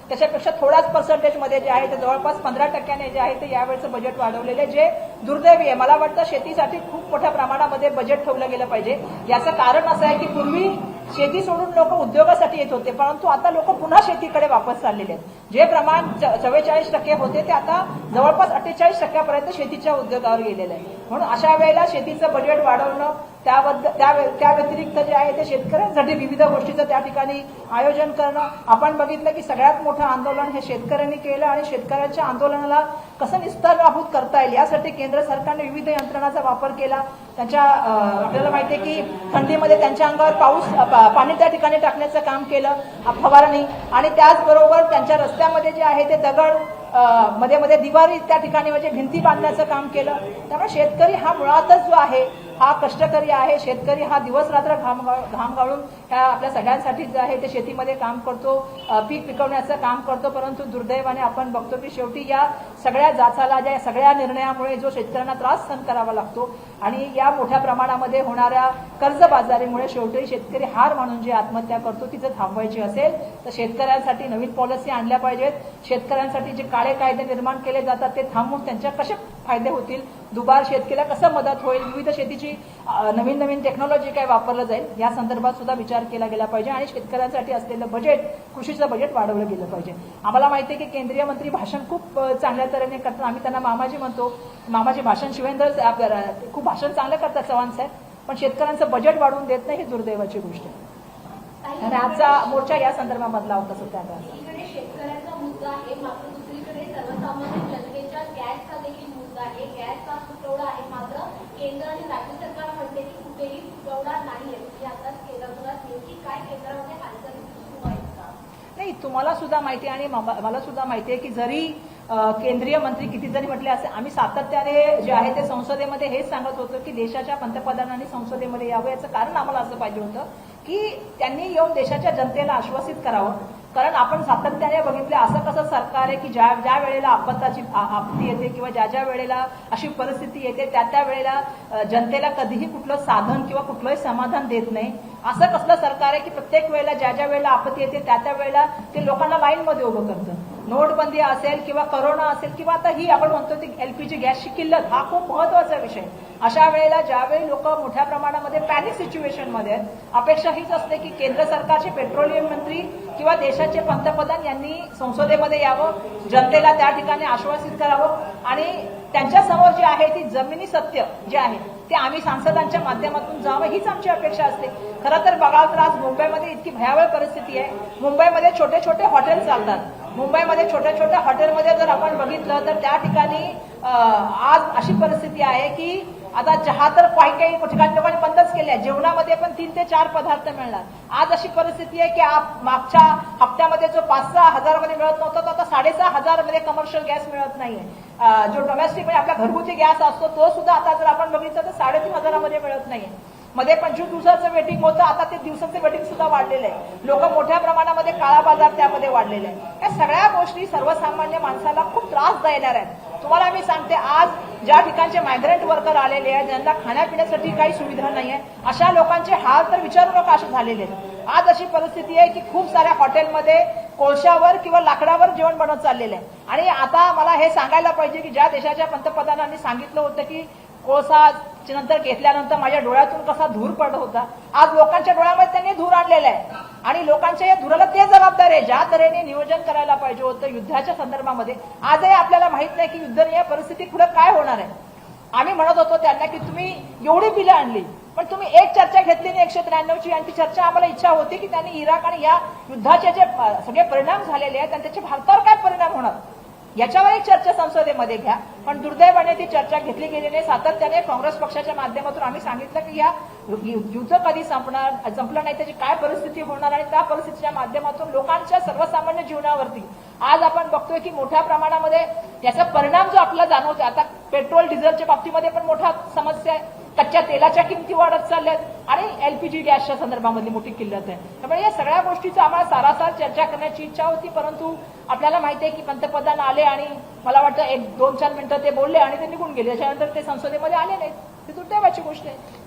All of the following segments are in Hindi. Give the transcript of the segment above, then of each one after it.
त्याच्यापेक्षा थोडाच पर्सेंटेजमध्ये जे आहे ते जवळपास 15% जे आहे ते यावेळेचं बजेट वाढवलेलं आहे, जे दुर्दैवी आहे. मला वाटतं शेतीसाठी खूप मोठ्या प्रमाणामध्ये बजेट ठेवलं गेलं पाहिजे. याचं कारण असं आहे की पूर्वी शेती सोडून लोक उद्योगासाठी येत होते, परंतु आता लोक पुन्हा शेतीकडे वापस चाललेले आहेत. जे प्रमाण 44% होते ते आता जवळपास 48% शेतीच्या उद्योगावर गेलेलं आहे. म्हणून अशा वेळेला शेतीचं बजेट वाढवणं, त्या व्यतिरिक्त जे आहे ते शेतकऱ्यांसाठी विविध गोष्टीचं त्या ठिकाणी आयोजन करणं. आपण बघितलं की सगळ्यात मोठं आंदोलन हे शेतकऱ्यांनी केलं आणि शेतकऱ्यांच्या आंदोलनाला कसं निस्तरनाभूत करता येईल यासाठी केंद्र सरकारने विविध यंत्रणांचा वापर केला. आपल्याला माहिती आहे की थंडीमध्ये त्यांच्या अंगावर पाणी त्या ठिकाणी टाकण्याचं काम केलं, फवारणी, आणि त्याचबरोबर त्यांच्या रस्त्यामध्ये जे आहे ते दगड मध्ये मध्ये दिवारी त्या ठिकाणी म्हणजे भिंती बांधण्याचं काम केलं. त्यामुळे शेतकरी हा मुळातच जो आहे हा कष्टकरी आहे. शेतकरी हा दिवस रात्र घाम गाळून आपल्या सगळ्यांसाठी जे आहे ते शेतीमध्ये काम करतो, पीक पिकवण्याचं काम करतो. परंतु दुर्दैवाने आपण बघतो की शेवटी या सगळ्या जाचाला, या सगळ्या निर्णयामुळे जो शेतकऱ्यांना त्रास सहन करावा लागतो आणि या मोठ्या प्रमाणामध्ये होणाऱ्या कर्जबाजारीमुळे शेवटी शेतकरी हार मानून जी आत्महत्या करतो ती जर थांबवायची असेल तर शेतकऱ्यांसाठी नवीन पॉलिसी आणल्या पाहिजेत. शेतकऱ्यांसाठी जे काळे कायदे निर्माण केले जातात ते थांबवून त्यांच्या कसे फायदे होतील, दुबार शेतकऱ्याला कसं मदत होईल, विविध शेतीची नवीन टेक्नॉलॉजी काय वापरलं जाईल या संदर्भात सुद्धा विचार केला गेला पाहिजे आणि शेतकऱ्यांसाठी असलेलं बजेट, कृषीचं बजेट वाढवलं गेलं पाहिजे. आम्हाला माहिती आहे की केंद्रीय मंत्री भाषण खूप चांगल्या तऱ्हेने करतात. आम्ही त्यांना मामाजी म्हणतो. मामाजी भाषण शिवेंद्र खूप भाषण चांगलं करतात चव्हाण साहेब, पण शेतकऱ्यांचं बजेट वाढवून देत नाही, ही दुर्दैवाची गोष्ट आहे. आणि आजचा मोर्चा या संदर्भामधला होता सध्या. शेतकऱ्यांचा मुद्दा आहे, मात्र दुसरीकडे सर्वसामान्य जनतेच्या गॅसचा देखील मुद्दा आहे. गॅसचा तुटवडा आहे, मात्र केंद्र आणि राज्य सरकार म्हणते की कुठेही तुटवडा नाहीये. आता केंद्रात नेमकी काय केंद्रामध्ये हालचाली सुरू आहेत का? नाही, तुम्हाला सुद्धा माहिती आहे आणि मला सुद्धा माहिती आहे की जरी केंद्रीय मंत्री किती जरी म्हटले असे, आम्ही सातत्याने जे आहे ते संसदेमध्ये हेच सांगत होतो की देशाच्या पंतप्रधानांनी संसदेमध्ये यावं. याचं कारण आम्हाला असं पाहिजे होतं की त्यांनी येऊन देशाच्या जनतेला आश्वासित करावं. कारण आपण सातत्याने बघितलं असं कसं सरकार आहे की ज्या वेळेला आपत्ती येते किंवा ज्या वेळेला अशी परिस्थिती येते त्या वेळेला जनतेला कधीही कुठलं साधन किंवा कुठलंही समाधान देत नाही. असं कसलं सरकार आहे की प्रत्येक वेळेला ज्या वेळेला आपत्ती येते त्या वेळेला ते लोकांना लाईनमध्ये उभं करतं. नोटबंदी असेल किंवा करोना असेल किंवा आता ही आपण म्हणतो ती एलपीजी गॅसची किल्लत, हा खूप महत्वाचा विषय. अशा वेळेला ज्यावेळी लोक मोठ्या प्रमाणामध्ये पॅनिक सिच्युएशनमध्ये आहेत, अपेक्षा हीच असते की केंद्र सरकारचे पेट्रोलियम मंत्री किंवा देशाचे पंतप्रधान यांनी संसदेमध्ये यावं, जनतेला त्या ठिकाणी आश्वासित करावं आणि त्यांच्या समोर जे आहे ती जमिनी सत्य जे आहे ते आम्ही सांसदांच्या माध्यमातून जावं हीच आमची अपेक्षा असते. खरं तर बघाल तर आज मुंबईमध्ये इतकी भयावह परिस्थिती आहे. मुंबईमध्ये छोटे छोटे हॉटेल चालतात. मुंबईमध्ये छोट्या हॉटेलमध्ये जर आपण बघितलं तर त्या ठिकाणी आज अशी परिस्थिती आहे की आता चहा तर काही ठिकाणी लोकांनी बंदच केले आहे. जेवणामध्ये पण 3 ते 4 पदार्थ मिळणार. आज अशी परिस्थिती आहे की मागच्या हप्त्यामध्ये जो 5-6 हजारामध्ये मिळत नव्हता तो आता 6,500 मध्ये कमर्शियल गॅस मिळत नाहीये. जो डोमेस्टिक म्हणजे आपला घरगुती गॅस असतो तो सुद्धा आता जर आपण बघितलं तर 3,500 मध्ये मिळत नाहीये. मध्ये 25 दिवसाचं वेटिंग होतं, आता ते दिवसाचं वेटिंग सुद्धा वाढलेलं आहे. लोक मोठ्या प्रमाणामध्ये काळा बाजार त्यामध्ये वाढलेले आहे. या सगळ्या गोष्टी सर्वसामान्य माणसाला खूप त्रास देणार आहेत. तुम्हाला मी सांगते, आज ज्या ठिकाणचे मायग्रंट वर्कर आलेले आहेत, ज्यांना खाण्यापिण्यासाठी काही सुविधा नाही आहे, अशा लोकांचे हाल तर विचारू नका असे झालेले आहेत. आज अशी परिस्थिती आहे की खूप साऱ्या हॉटेलमध्ये कोळशावर किंवा लाकडावर जेवण बनवत चाललेलं आहे. आणि आता मला हे सांगायला पाहिजे की ज्या देशाच्या पंतप्रधानांनी सांगितलं होतं की कोळसा नंतर घेतल्यानंतर माझ्या डोळ्यातून कसा धूर पडत होता, आज लोकांच्या डोळ्यामध्ये त्यांनी धूर आणलेला आहे. आणि लोकांच्या या धुराला ते जबाबदार आहे. ज्या तऱ्हेने नियोजन करायला पाहिजे होतं युद्धाच्या संदर्भामध्ये, आजही आपल्याला माहित नाही की युद्धनीय परिस्थिती पुढे काय होणार आहे. आम्ही म्हणत होतो त्यांना की तुम्ही एवढी बिलं आणली पण तुम्ही एक चर्चा घेतली नाही 193ची, आणि ती चर्चा आम्हाला इच्छा होती की त्यांनी इराक आणि या युद्धाचे जे सगळे परिणाम झालेले आहेत आणि त्याचे भारतावर काय परिणाम होणार याच्यावर एक चर्चा संसदेमध्ये घ्या. पण दुर्दैवाने ती चर्चा घेतली गेली नाही. सातत्याने काँग्रेस पक्षाच्या माध्यमातून आम्ही सांगितलं की या युद्ध कधी संपलं नाही, त्याची काय परिस्थिती होणार आणि त्या परिस्थितीच्या माध्यमातून लोकांच्या सर्वसामान्य जीवनावरती आज आपण बघतोय की मोठ्या प्रमाणामध्ये याचा परिणाम जो आपल्याला जाणवतो. आता पेट्रोल डिझेलच्या बाबतीमध्ये पण मोठा समस्या आहे. कच्च्या तेलाच्या किमती वाढत चालल्यात आणि एलपीजी गॅसच्या संदर्भामधली मोठी किल्लत आहे. त्यामुळे या सगळ्या गोष्टीचं आम्हाला सारासार चर्चा करण्याची इच्छा होती, परंतु आपल्याला माहिती आहे की पंतप्रधान आले आणि मला वाटतं 1-2-4 मिनिटं ते बोलले आणि ते निघून गेले. त्याच्यानंतर ते संसदेमध्ये आले नाहीत. ती दुर्दैवाची गोष्ट आहे.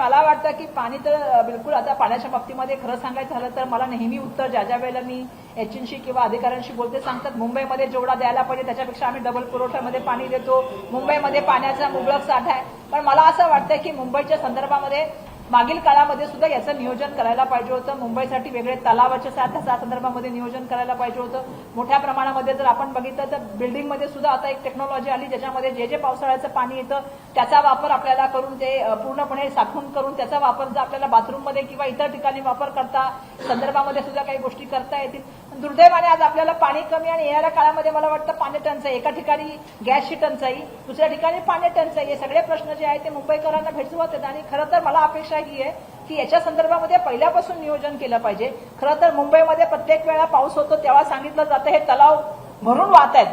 मला वाटतं की पाणी तर बिलकुल आता पाण्याच्या बाबतीमध्ये खरं सांगायचं झालं तर मला नेहमी उत्तर ज्या वेळेला मी एचएनशी किंवा अधिकाऱ्यांशी बोलते सांगतात मुंबईमध्ये जेवढा द्यायला पाहिजे त्याच्यापेक्षा आम्ही डबल पुरवठ्यामध्ये पाणी देतो, मुंबईमध्ये पाण्याचा मुबलक साठा आहे. पण मला असं वाटतं की मुंबईच्या संदर्भामध्ये मागील काळामध्ये सुद्धा याचं नियोजन करायला पाहिजे होतं. मुंबईसाठी वेगळे तलावाच्या त्या संदर्भामध्ये नियोजन करायला पाहिजे होतं. मोठ्या प्रमाणामध्ये जर आपण बघितलं तर बिल्डिंगमध्ये सुद्धा आता एक टेक्नॉलॉजी आली ज्याच्यामध्ये जे पावसाळ्याचं पाणी येतं त्याचा वापर आपल्याला करून ते पूर्णपणे साठवून करून त्याचा वापर जर आपल्याला बाथरूममध्ये किंवा इतर ठिकाणी वापर करता संदर्भामध्ये सुद्धा काही गोष्टी करता येतील. दुर्दैवाने आज आपल्याला पाणी कमी आणि येणाऱ्या काळामध्ये मला वाटतं पाणी टंचाई, एका ठिकाणी गॅसची टंचाई, दुसऱ्या ठिकाणी पाणी टंचाई, हे सगळे प्रश्न जे आहेत ते मुंबईकरांना भेडसावत आहेत. आणि खरं तर मला अपेक्षा ही आहे की याच्या संदर्भामध्ये पहिल्यापासून नियोजन केलं पाहिजे. खरं तर मुंबईमध्ये प्रत्येक वेळा पाऊस होतो तेव्हा सांगितलं जातं हे तलाव भरून वाहत आहेत,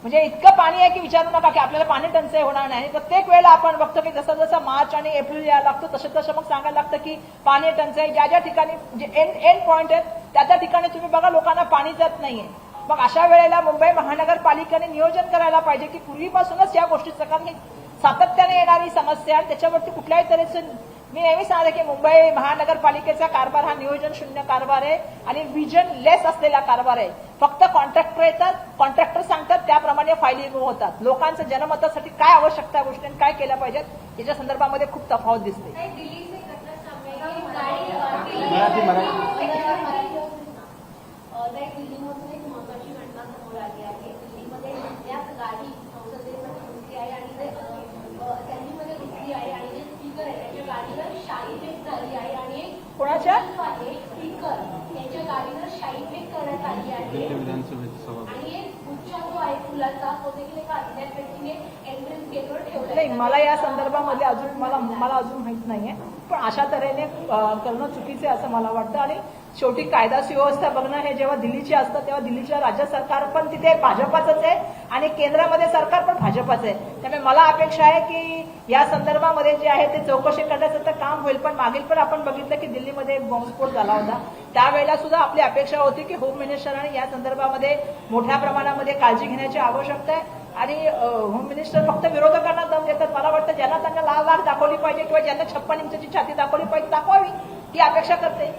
म्हणजे इतकं पाणी आहे की विचारू नका की आपल्याला पाणी टंचाई होणार नाही. प्रत्येक वेळेला आपण बघतो की जसं जसं मार्च आणि एप्रिल यायला लागतो तसं मग सांगायला लागतं की पाणी टंचाई ज्या ठिकाणी जे एंड पॉईंट आहेत त्या ठिकाणी तुम्ही बघा लोकांना पाणी जात नाहीये. मग अशा वेळेला मुंबई महानगरपालिकेने नियोजन करायला पाहिजे की पूर्वीपासूनच या गोष्टीचं, कारण ही सातत्याने येणारी समस्या आहे त्याच्यावरती कुठल्याही तऱ्हेचं मी नेहमी सांगते की मुंबई महानगरपालिकेचा कारभार हा नियोजन शून्य कारभार आहे आणि व्हिजन लेस असलेला कारभार आहे. फक्त कॉन्ट्रॅक्टर येतात, कॉन्ट्रॅक्टर सांगतात त्याप्रमाणे फायलिंग होतात. लोकांचं जनमतासाठी काय आवश्यकता गोष्टी काय केल्या पाहिजेत याच्या संदर्भामध्ये खूप तफावत दिसते. दिल्ली से घटना सामने आई है. दिल्लीमधून एक महत्वाची घटना समोर आली आहे. दिल्लीमध्ये अज्ञात गाडी संसदेमध्ये घुसली आहे आणि त्यांनीमध्ये घुसली आहे आणि जे स्पीकर आहे त्याच्या गाडीवर शाई फेक झाली आहे आणि एक कोणाच्या स्पीकर त्याच्या गाडीवर शाई फेक करण्यात आली आहे आणि एक गुच्छा जो आहे फुलाचा तो देखील एका अज्ञात व्यक्तीने एंट्रन्स गेटवर ठेवला. नाही, मला या संदर्भामध्ये अजून मला अजून माहित नाहीये, पण अशा तऱ्हेने करणं चुकीचं आहे असं मला वाटतं. आणि शेवटी कायदा सुव्यवस्था बघणं हे जेव्हा दिल्लीची असतं तेव्हा दिल्लीच्या राज्य सरकार पण तिथे भाजपाचंच आहे आणि केंद्रामध्ये सरकार पण भाजपाचं आहे. त्यामुळे मला अपेक्षा आहे की या संदर्भामध्ये जे आहे ते चौकशी करण्याचं तर काम होईल. पण मागील पण आपण बघितलं की दिल्लीमध्ये बॉम्बस्फोट झाला होता त्यावेळेला सुद्धा आपली अपेक्षा होती की होम मिनिस्टरांनी या संदर्भामध्ये मोठ्या प्रमाणामध्ये काळजी घेण्याची आवश्यकता आहे. आणि होम मिनिस्टर फक्त विरोधकांना दम देतात. मला वाटतं ज्यांना त्यांना लाल दाखवली पाहिजे किंवा ज्यांना 56 इंचाची छाती दाखवली पाहिजे दाखवावी ही अपेक्षा करते.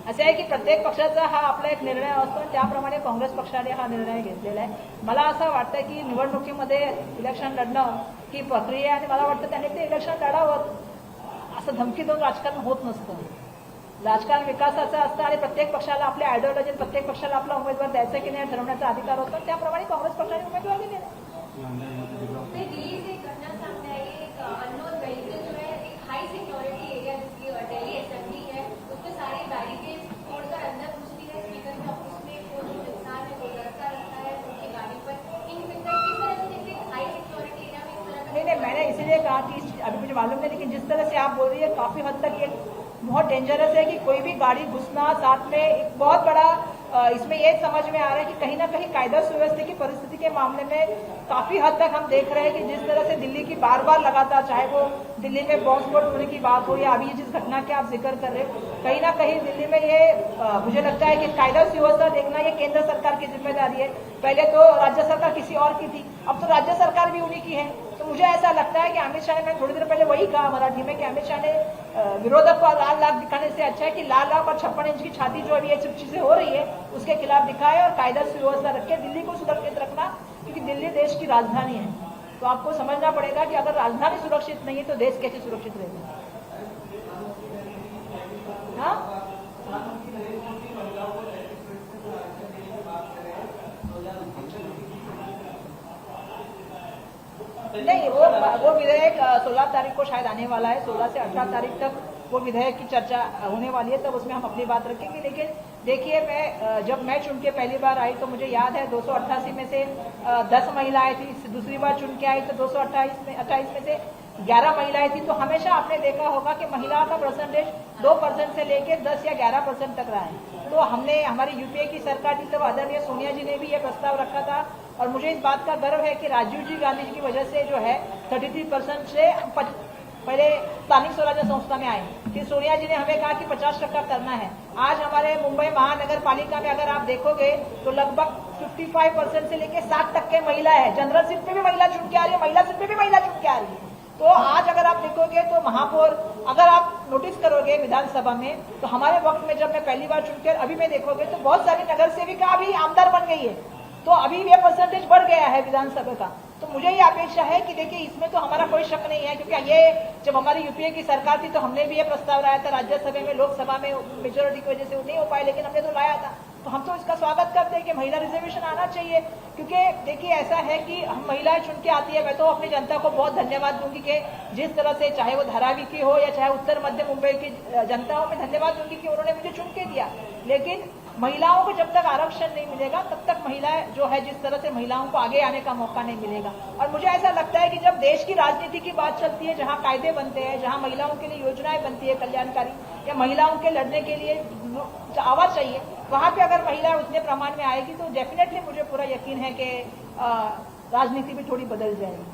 असे आहे की प्रत्येक पक्षाचा हा आपला एक निर्णय असतो त्याप्रमाणे काँग्रेस पक्षाने हा निर्णय घेतलेला आहे. मला असं वाटतं की निवडणुकीमध्ये इलेक्शन लढणं ही प्रक्रिया आहे आणि मला वाटतं त्याने ते इलेक्शन लढावं. असं धमकी देऊन राजकारण होत नसतं. राजकारण विकासाचं असतं आणि प्रत्येक पक्षाला आपल्या आयडिओलॉजी प्रत्येक पक्षाला आपला उमेदवार द्यायचा की नाही ठरवण्याचा अधिकार होतो. त्याप्रमाणे काँग्रेस पक्षाने उमेदवार दिले. दिल्ली से घटना सामने आई है. एक अननोन व्हीकल जो है एक हाई सिक्योरिटी एरिया जिसकी दिल्ली असेंबली है उसमें सारे बैरिकेड तोड़कर अंदर घुसती है. स्पीकर के ऑफिस में वो जो इंसान है वो लड़का रहता है उनकी गाड़ी पर किस तरह से हाई सिक्योरिटी एरिया में इस तरह का नहीं, मैंने इसीलिए कहा कि अभी मुझे मालूम नहीं, लेकिन जिस तरह से आप बोल रही है काफी हद तक ये बहुत डेंजरस है कि कोई भी गाड़ी घुसना साथ में एक बहुत बड़ा इसमें ये समझ में आ रहा है कि कहीं ना कहीं कायदा सुव्यवस्था की परिस्थिति के मामले में काफी हद तक हम देख रहे हैं कि जिस तरह से दिल्ली की बार बार लगातार चाहे वो दिल्ली में बॉम्ब स्फोट होने की बात हो या अभी जिस घटना के आप जिक्र कर रहे हो कहीं ना कहीं दिल्ली में ये मुझे लगता है कि कायदा सुव्यवस्था देखना ये केंद्र सरकार की जिम्मेदारी है. पहले तो राज्य सरकार किसी और की थी, अब तो राज्य सरकार भी उन्हीं की है. तो मुझे ऐसा लगता है कि अमित शाह ने, मैंने थोड़ी देर पहले वही कहा मराठी में कि अमित शाह ने विरोधक को लाल लाख दिखाने से अच्छा है कि लाल लाख और 56 इंच की छाती जो अभी ये सब चीजें हो रही है उसके खिलाफ दिखाए और कायदा सुव्यवस्था रखे, दिल्ली को सुरक्षित रखना. क्योंकि दिल्ली देश की राजधानी है तो आपको समझना पड़ेगा कि अगर राजधानी सुरक्षित नहीं है तो देश कैसे सुरक्षित रहेगा. हाँ, नहीं, वो विधेयक 16 तारीख को शायद आने वाला है. 16 से 18 तारीख तक वो विधेयक की चर्चा होने वाली है, तब उसमें हम अपनी बात रखेंगे. लेकिन देखिए, जब मैं चुन के पहली बार आई तो मुझे याद है 288 में से 10 महिलाएं थी. दूसरी बार चुन के आई तो 228 में से 11 महिलाएं थी. तो हमेशा आपने देखा होगा कि महिलाओं का परसेंटेज 2% से लेकर 10 या 11% तक रहा है. तो हमने, हमारी यूपीए की सरकार थी तब आदरणीय सोनिया जी ने भी ये प्रस्ताव रखा था और मुझे इस बात का गर्व है कि राजीव जी गांधी जी की वजह से जो है 33% से पहले स्थानिक स्वराज्य संस्था में आए. फिर सोनिया जी ने हमें कहा कि 50% करना है. आज हमारे मुंबई महानगर पालिका में अगर आप देखोगे तो लगभग 55% से लेके 60% महिला है। जनरल सीट पे भी महिला चुन के आ रही है, महिला सीट पे भी महिला चुन के आ रही है। तो आज अगर आप देखोगे तो महापौर, अगर आप नोटिस करोगे विधानसभा में, तो हमारे वक्त में जब मैं पहली बार चुन के अभी में देखोगे तो बहुत सारी नगर सेविका अभी आमदार बन गई है। तो अभी ये परसेंटेज बढ़ गया है विधानसभा का। तो मुझे ये अपेक्षा है कि देखिए इसमें तो हमारा कोई शक नहीं है, क्योंकि ये जब हमारी यूपीए की सरकार थी तो हमने भी ये प्रस्ताव लाया था राज्यसभा में, लोकसभा में मेजोरिटी की वजह से वो नहीं हो पाए, लेकिन हमने तो लाया था। तो हम तो इसका स्वागत करते हैं कि महिला रिजर्वेशन आना चाहिए, क्योंकि देखिए ऐसा है कि हम महिलाएं चुन के आती है। मैं तो अपनी जनता को बहुत धन्यवाद दूंगी कि जिस तरह से, चाहे वो धारावी की हो या चाहे उत्तर मध्य मुंबई की जनता हो, मैं धन्यवाद दूंगी कि उन्होंने मुझे चुन के दिया। लेकिन महिलाओं को जब तक आरक्षण नहीं मिलेगा तब तक महिलाएं जो है, जिस तरह से महिलाओं को आगे आने का मौका नहीं मिलेगा। और मुझे ऐसा लगता है कि जब देश की राजनीति की बात चलती है, जहां कायदे बनते हैं, जहां महिलाओं के लिए योजनाएं बनती है कल्याणकारी, या महिलाओं के लड़ने के लिए आवाज चाहिए, वहां पे अगर महिला उतने प्रमाण में आएगी तो डेफिनेटली मुझे पूरा यकीन है कि राजनीति भी थोड़ी बदल जाएगी।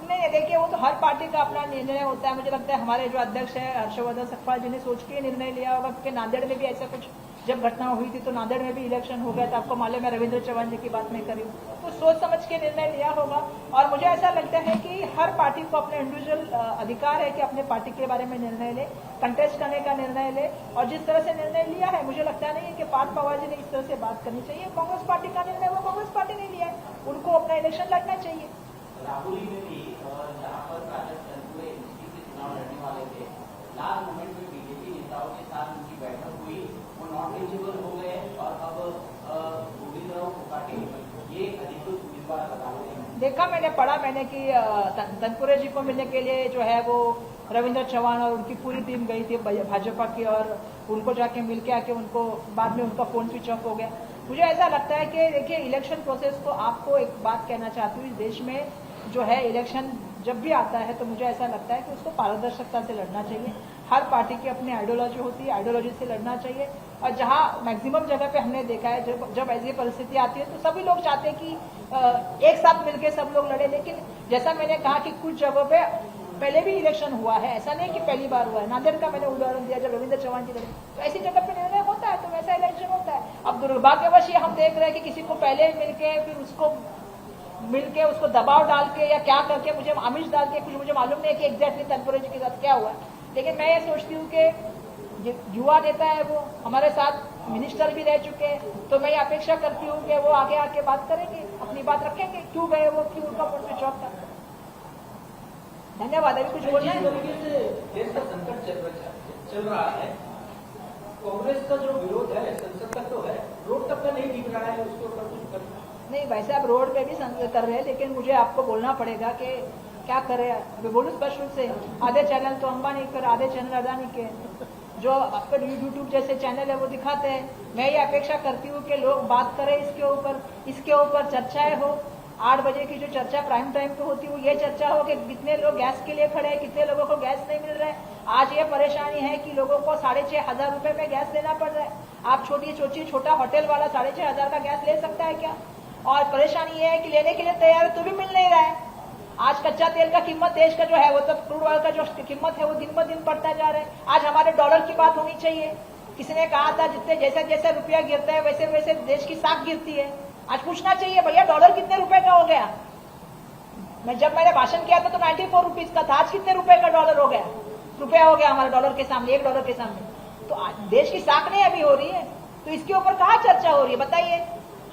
नहीं, देखिए वो तो हर पार्टी का अपना निर्णय होता है। मुझे लगता है हमारे जो अध्यक्ष है हर्षवर्धन सकपाल जी ने सोच के निर्णय लिया होगा, क्योंकि नांदेड़ में भी ऐसा कुछ जब घटना हुई थी तो नांदेड़ में भी इलेक्शन हो गया था। आपको मालूम है, रविंद्र चौहान जी की बात मैं करी, तो सोच समझ के निर्णय लिया होगा। और मुझे ऐसा लगता है कि हर पार्टी को अपने इंडिविजुअल अधिकार है कि अपने पार्टी के बारे में निर्णय ले, कंटेस्ट करने का निर्णय ले। और जिस तरह से निर्णय लिया है, मुझे लगता नहीं है कि पार्थ पवार जी ने इस तरह से बात करनी चाहिए। कांग्रेस पार्टी का निर्णय, वो कांग्रेस पार्टी ने लिया है, उनको अपना इलेक्शन लड़ना चाहिए। राहुली में भी जहाँ पर राजद तनपुरे एनसीपी से चुनाव लड़ने वाले थे, लास्ट मोमेंट में बीजेपी नेताओं के साथ उनकी बैठक हुई, वो नॉन एलिजिबल हो गए और अब गोविंदराव कोकाटे ये अधिकृत उम्मीदवार बता रहे हैं। देखा मैंने, पढ़ा मैंने कि तनपुरे जी को मिलने के लिए जो है वो रविंद्र चौहान और उनकी पूरी टीम गई थी भाजपा की, और उनको जाके मिल के आके उनको बाद में उनका फोन स्विच ऑफ हो गया। मुझे ऐसा लगता है कि देखिए इलेक्शन प्रोसेस को, आपको एक बात कहना चाहती हूँ, इस देश में जो है इलेक्शन जब भी आता है तो मुझे ऐसा लगता है कि उसको पारदर्शिता से लड़ना चाहिए। हर पार्टी की अपनी आइडियोलॉजी होती है, आइडियोलॉजी से लड़ना चाहिए। और जहां मैक्सिमम जगह पे हमने देखा है, जब ऐसी परिस्थिति आती है तो सभी लोग चाहते हैं कि एक साथ मिलकर सब लोग लड़े। लेकिन जैसा मैंने कहा कि कुछ जगहों पे पहले भी इलेक्शन हुआ है, ऐसा नहीं कि पहली बार हुआ है। नांदेड़ का मैंने उदाहरण दिया, जब रविंद्र चौहान जी लड़े, तो ऐसी जगह पे निर्णय होता है, तो वैसा इलेक्शन होता है। अब दुर्भाग्यवश ये हम देख रहे हैं कि किसी को पहले मिलके फिर उसको दबाव डाल के या क्या करके, मुझे आमिष डाल के, कुछ मुझे मालूम नहीं है कि एग्जैक्टली तनपुरे जी के साथ क्या हुआ। लेकिन मैं ये सोचती हूँ कि युवा नेता है, वो हमारे साथ मिनिस्टर भी रह चुके हैं, तो मैं ये अपेक्षा करती हूँ कि वो आगे आके बात करेंगे, अपनी बात रखेंगे, क्यों गए वो, क्यों उनका फोन स्विच ऑफ था। धन्यवाद। अभी कुछ बोलना है? तरीके से देश का संकट चल रहा है, कांग्रेस का जो विरोध है संसद तक तो है, रोड तक का नहीं दिख रहा है, उसके ऊपर कुछ करना नहीं। वैसे आप रोड पे भी कर रहे हैं, लेकिन मुझे आपको बोलना पड़ेगा कि क्या करें। अभी बोलूं स्पष्ट रूप से, आधे चैनल तो अंबानी के, आधे चैनल अदानी के, जो आपका यूट्यूब जैसे चैनल है वो दिखाते हैं। मैं ये अपेक्षा करती हूँ कि लोग बात करें इसके ऊपर चर्चाएं हो। 8 बजे की जो चर्चा प्राइम टाइम पे होती है, वो ये चर्चा हो कि कितने लोग गैस के लिए खड़े हैं, कितने लोगों को गैस नहीं मिल रहा है। आज ये परेशानी है कि लोगों को 6,500 रुपए में गैस लेना पड़ रहा है। आप छोटा होटल वाला 6,500 का गैस ले सकता है क्या? और परेशानी ये है कि लेने के लिए तैयार है तो भी मिल नहीं रहा है। आज कच्चा तेल का कीमत देश का जो है, वो तो क्रूड ऑयल का जो कीमत है वो दिन ब दिन बढ़ता जा रहा है। आज हमारे डॉलर की बात होनी चाहिए। किसी ने कहा था जितने जैसे रुपया गिरता है वैसे वैसे देश की साख गिरती है। आज पूछना चाहिए भैया डॉलर कितने रुपए का हो गया। जब मैंने भाषण किया था तो 94 रुपीज का था, आज कितने रुपए का डॉलर हो गया, रुपया हो गया हमारे डॉलर के सामने, $1 के सामने। तो देश की साख नहीं अभी हो रही है, तो इसके ऊपर कहाँ चर्चा हो रही है बताइए।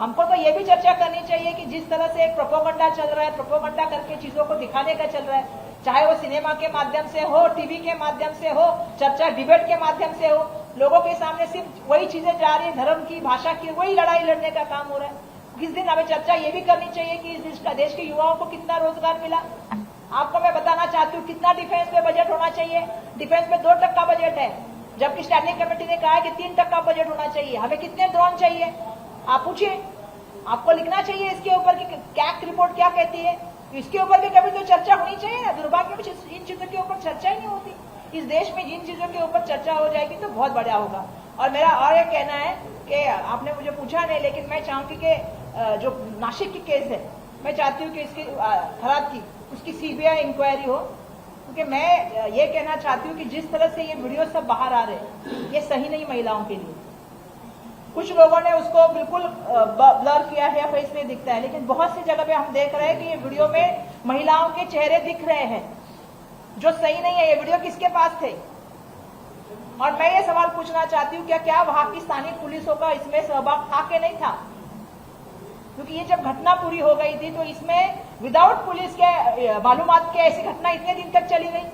हमको तो ये भी चर्चा करनी चाहिए कि जिस तरह से एक प्रोपोगंडा चल रहा है, प्रोपोगंडा करके चीजों को दिखाने का चल रहा है, चाहे वो सिनेमा के माध्यम से हो, टीवी के माध्यम से हो, चर्चा डिबेट के माध्यम से हो, लोगों के सामने सिर्फ वही चीजें जा रही है, धर्म की, भाषा की, वही लड़ाई लड़ने का काम हो रहा है। किस दिन हमें चर्चा ये भी करनी चाहिए कि इस देश के युवाओं को कितना रोजगार मिला। आपको मैं बताना चाहती हूँ कितना डिफेंस पे बजट होना चाहिए। डिफेंस में 2% बजट है, जबकि स्टैंडिंग कमेटी ने कहा है कि 3% बजट होना चाहिए। हमें कितने ड्रोन चाहिए आप पूछिए, आपको लिखना चाहिए इसके ऊपर कि कैक रिपोर्ट क्या कहती है। इसके ऊपर भी कभी तो चर्चा होनी चाहिए ना। दुर्भाग्य इन चीजों के ऊपर चर्चा ही नहीं होती। इस देश में जिन चीजों के ऊपर चर्चा हो जाएगी तो बहुत बढ़िया होगा। और मेरा और एक कहना है कि आपने मुझे पूछा नहीं, लेकिन मैं चाहूंगी कि जो नासिक की केस है, मैं चाहती हूँ कि इसकी खराब की उसकी सीबीआई इंक्वायरी हो, क्योंकि मैं ये कहना चाहती हूँ कि जिस तरह से ये वीडियो सब बाहर आ रहे हैं, ये सही नहीं महिलाओं के लिए। कुछ लोगों ने उसको बिल्कुल ब्लर किया है या फेस नहीं दिखता है, लेकिन बहुत सी जगह पे हम देख रहे हैं कि ये वीडियो में महिलाओं के चेहरे दिख रहे हैं, जो सही नहीं है। ये वीडियो किसके पास थे? और मैं ये सवाल पूछना चाहती हूँ, क्या वहां की स्थानीय पुलिसों का इसमें सहभाग था कि नहीं था? क्योंकि ये जब घटना पूरी हो गई थी तो इसमें विदाउट पुलिस के मालूमात के ऐसी घटना इतने दिन तक चली गई।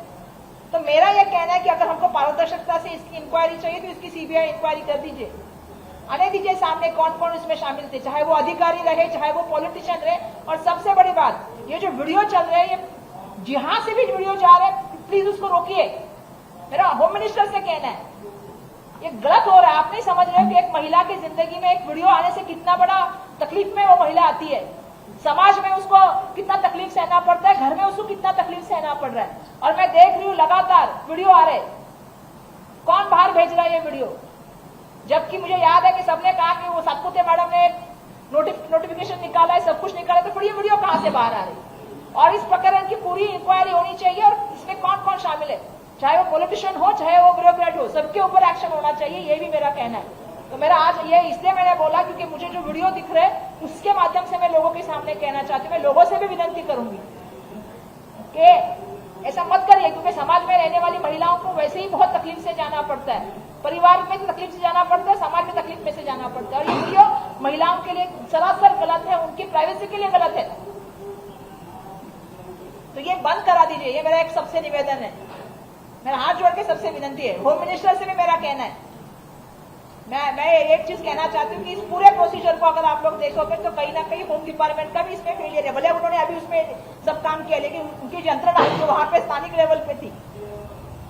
तो मेरा यह कहना है कि अगर हमको पारदर्शिता से इसकी इंक्वायरी चाहिए तो इसकी सीबीआई इंक्वायरी कर दीजिए, आने दीजिए सामने कौन कौन इसमें शामिल थे, चाहे वो अधिकारी रहे, चाहे वो पॉलिटिशियन रहे। और सबसे बड़ी बात, ये जो वीडियो चल रहे हैं, ये जहां से भी वीडियो जा रहे हैं, प्लीज उसको रोकिए। मेरा होम मिनिस्टर से कहना है, ये गलत हो रहा है। आप नहीं समझ रहे कि एक महिला की जिंदगी में एक वीडियो आने से कितना बड़ा तकलीफ में वो महिला आती है, समाज में उसको कितना तकलीफ सहना पड़ता है, घर में उसको कितना तकलीफ सहना पड़ रहा है। और मैं देख रही हूँ लगातार वीडियो आ रहे, कौन बाहर भेज रहा है ये वीडियो? जबकि मुझे याद है कि सबने कहा कि वो सातपुते मैडम ने नोटिफिकेशन निकाला है, सब कुछ निकाला, तो फिर ये वीडियो कहां से बाहर आ रही? और इस प्रकरण की पूरी इंक्वायरी होनी चाहिए और इसमें कौन कौन शामिल है, चाहे वो पॉलिटिशियन हो, चाहे वो ब्यूरोक्रेट हो, सबके ऊपर एक्शन होना चाहिए, ये भी मेरा कहना है। तो मेरा आज ये इसलिए मैंने बोला क्योंकि मुझे जो वीडियो दिख रहे उसके माध्यम से मैं लोगों के सामने कहना चाहती हूँ। मैं लोगों से भी विनती करूंगी कि ऐसा मत करिए, क्योंकि समाज में रहने वाली महिलाओं को वैसे ही बहुत तकलीफ से जाना पड़ता है, परिवार में तो तकलीफ से जाना पड़ता है, समाज में तकलीफ में से जाना पड़ता है। और ये वीडियो महिलाओं के लिए सरासर गलत है, उनकी प्राइवेसी के लिए गलत है। तो ये बंद करा दीजिए, ये मेरा एक सबसे निवेदन है, मेरा हाथ जोड़ के सबसे विनती है। होम मिनिस्टर से भी मेरा कहना है, मैं एक चीज कहना चाहती हूँ कि इस पूरे प्रोसीजर को अगर आप लोग देखोगे तो कहीं ना कहीं होम डिपार्टमेंट का भी इसमें फेलियर है। भले उन्होंने अभी उसमें सब काम किया, लेकिन उनकी यंत्रणा जो वहां पे स्थानिक लेवल पे थी,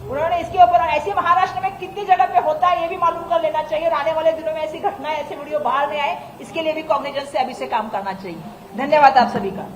उन्होंने इसके ऊपर, ऐसे महाराष्ट्र में कितनी जगह पे होता है ये भी मालूम कर लेना चाहिए। और आने वाले दिनों में ऐसी घटनाएं, ऐसे वीडियो बाहर नहीं आए, इसके लिए भी कॉग्निजेंस से अभी से काम करना चाहिए। धन्यवाद आप सभी का।